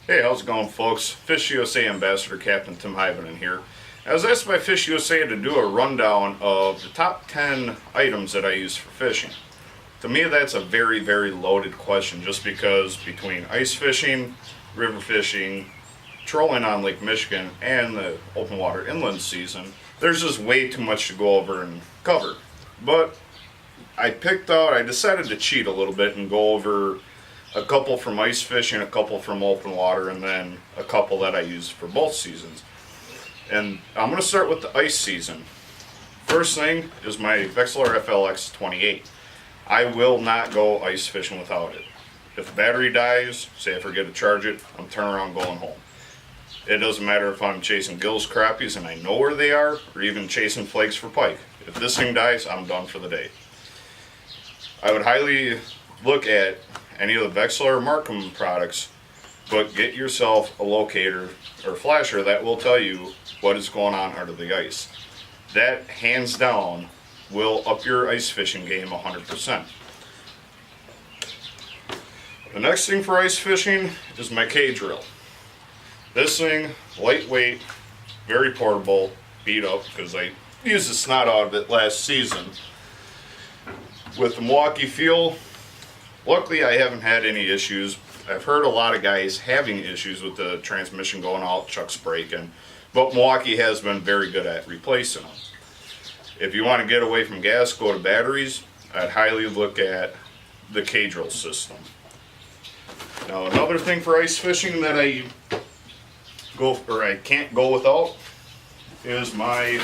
Hey, how's it going, folks? FishUSA Ambassador Captain Tim Hyvonen here. I was asked by FishUSA to do a rundown of the top 10 items that I use for fishing. To me, that's a very, very loaded question, just because between ice fishing, river fishing, trolling on Lake Michigan, and the open water inland season, there's just way too much to go over and cover. But I decided to cheat a little bit and go over a couple from ice fishing, a couple from open water, and then a couple that I use for both seasons. And I'm going to start with the ice season. First thing is my Vexilar FLX 28. I will not go ice fishing without it. If the battery dies, say I forget to charge it, I'm turning around going home. It doesn't matter if I'm chasing gills, crappies, and I know where they are, or even chasing flakes for pike. If this thing dies, I'm done for the day. I would highly look at any of the Vexilar or Markham products, but get yourself a locator or flasher that will tell you what is going on under the ice. That, hands down, will up your ice fishing game 100%. The next thing for ice fishing is my K-drill. This thing, lightweight, very portable, beat up because I used the snot out of it last season. With the Milwaukee feel, luckily I haven't had any issues. I've heard a lot of guys having issues with the transmission going out, chucks breaking, but Milwaukee has been very good at replacing them. If you want to get away from gas, go to batteries. I'd highly look at the K-drill system. Now another thing for ice fishing that I can't go without is my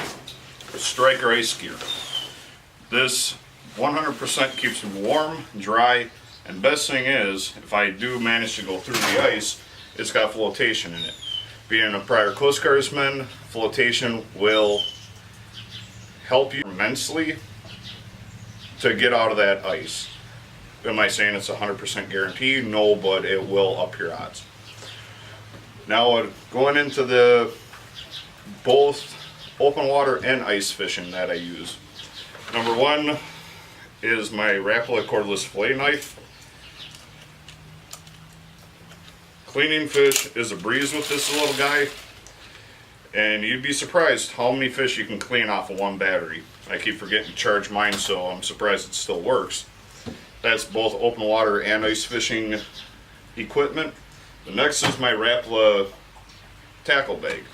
Striker ice gear. This 100% keeps me warm, dry, and best thing is, if I do manage to go through the ice, it's got flotation in it. Being a prior Coast Guardsman, flotation will help you immensely to get out of that ice. Am I saying it's 100% guarantee? No, but it will up your odds. Now, going into the both open water and ice fishing that I use. Number one is my Rapala cordless fillet knife. Cleaning fish is a breeze with this little guy, and you'd be surprised how many fish you can clean off of one battery. I keep forgetting to charge mine, so I'm surprised it still works. That's both open water and ice fishing equipment. The next is my Rapala tackle bag.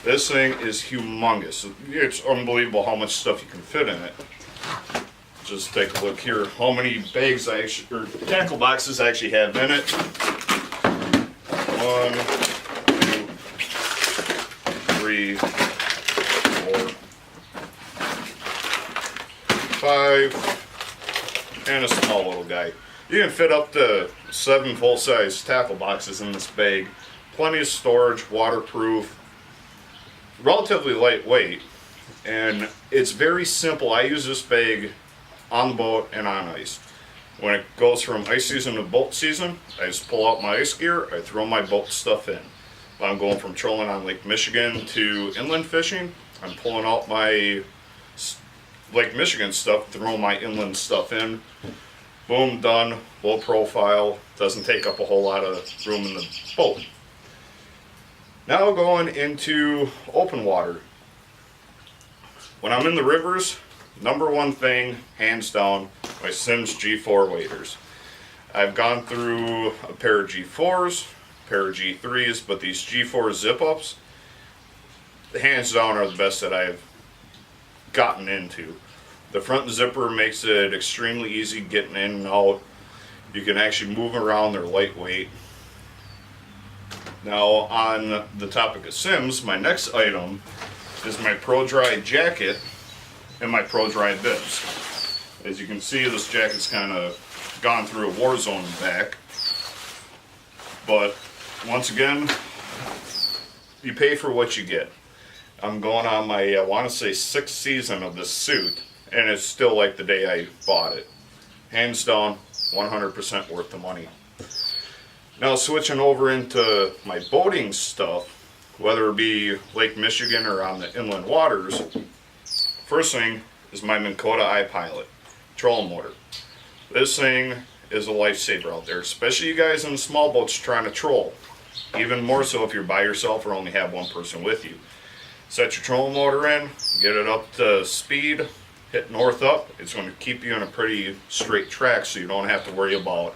This thing is humongous. It's unbelievable how much stuff you can fit in it. Just take a look here how many bags or tackle boxes I actually have in it. 1, 2, 3, 4, 5, and a small little guy. You can fit up to 7 full-size tackle boxes in this bag. Plenty of storage, waterproof, relatively lightweight, and it's very simple. I use this bag on the boat and on ice. When it goes from ice season to boat season, I just pull out my ice gear, I throw my boat stuff in. If I'm going from trolling on Lake Michigan to inland fishing, I'm pulling out my Lake Michigan stuff, throw my inland stuff in. Boom, done, low profile, doesn't take up a whole lot of room in the boat. Now going into open water. When I'm in the rivers, number one thing, hands down, my Simms G4 waders. I've gone through a pair of G4s, a pair of G3s, but these G4 zip-ups, hands down, are the best that I've gotten into. The front zipper makes it extremely easy getting in and out. You can actually move around, they're lightweight. Now, on the topic of Simms, my next item is my Pro Dry jacket and my Pro Dry bibs. As you can see, this jacket's kind of gone through a war zone back. But once again, you pay for what you get. I'm going on my, I want to say, 6th season of this suit, and it's still like the day I bought it. Hands down, 100% worth the money. Now switching over into my boating stuff, whether it be Lake Michigan or on the inland waters, first thing is my Minn Kota iPilot trolling motor. This thing is a lifesaver out there, especially you guys in the small boats trying to troll. Even more so if you're by yourself or only have one person with you. Set your trolling motor in, get it up to speed, hit north up. It's going to keep you in a pretty straight track so you don't have to worry about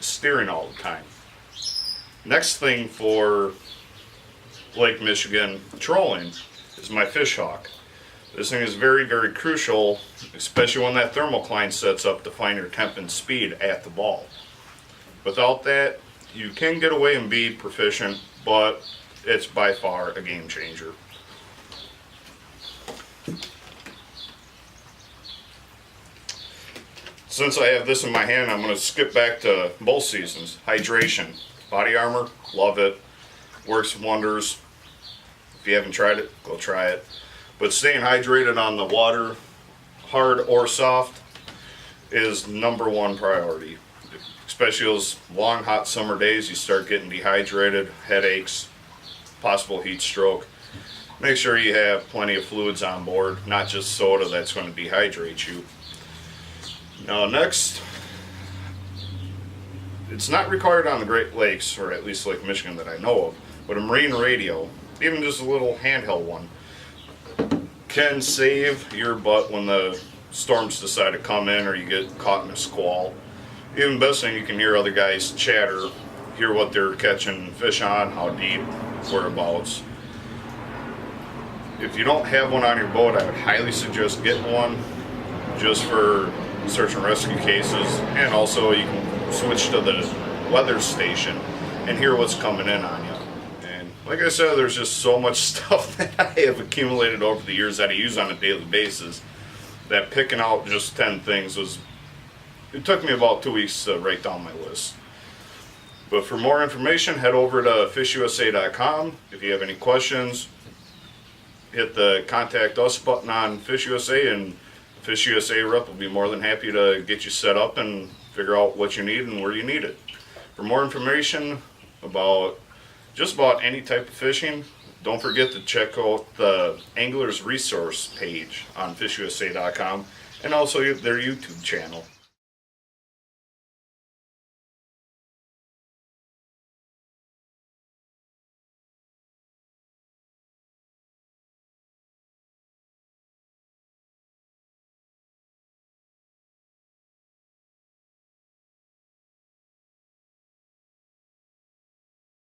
steering all the time. Next thing for Lake Michigan trolling is my fish hawk. This thing is very, very crucial, especially when that thermocline sets up to find your temp and speed at the ball. Without that, you can get away and be proficient, but it's by far a game changer. Since I have this in my hand, I'm going to skip back to both seasons. Hydration. Body armor, love it. Works wonders. If you haven't tried it, go try it. But staying hydrated on the water, hard or soft, is #1 priority. Especially those long, hot summer days, you start getting dehydrated, headaches, possible heat stroke. Make sure you have plenty of fluids on board, not just soda that's going to dehydrate you. Now next, it's not required on the Great Lakes, or at least Lake Michigan that I know of, but a marine radio, even just a little handheld one, can save your butt when the storms decide to come in or you get caught in a squall. Even best thing, you can hear other guys chatter, hear what they're catching fish on, how deep, whereabouts. If you don't have one on your boat, I would highly suggest getting one just for search and rescue cases, and also you can switch to the weather station and hear what's coming in on you. Like I said, there's just so much stuff that I have accumulated over the years that I use on a daily basis that picking out just 10 things it took me about 2 weeks to write down my list. But for more information, head over to FishUSA.com. If you have any questions, hit the contact us button on FishUSA, and FishUSA rep will be more than happy to get you set up and figure out what you need and where you need it. For more information about just about any type of fishing, don't forget to check out the Angler's Resource page on FishUSA.com and also their YouTube channel.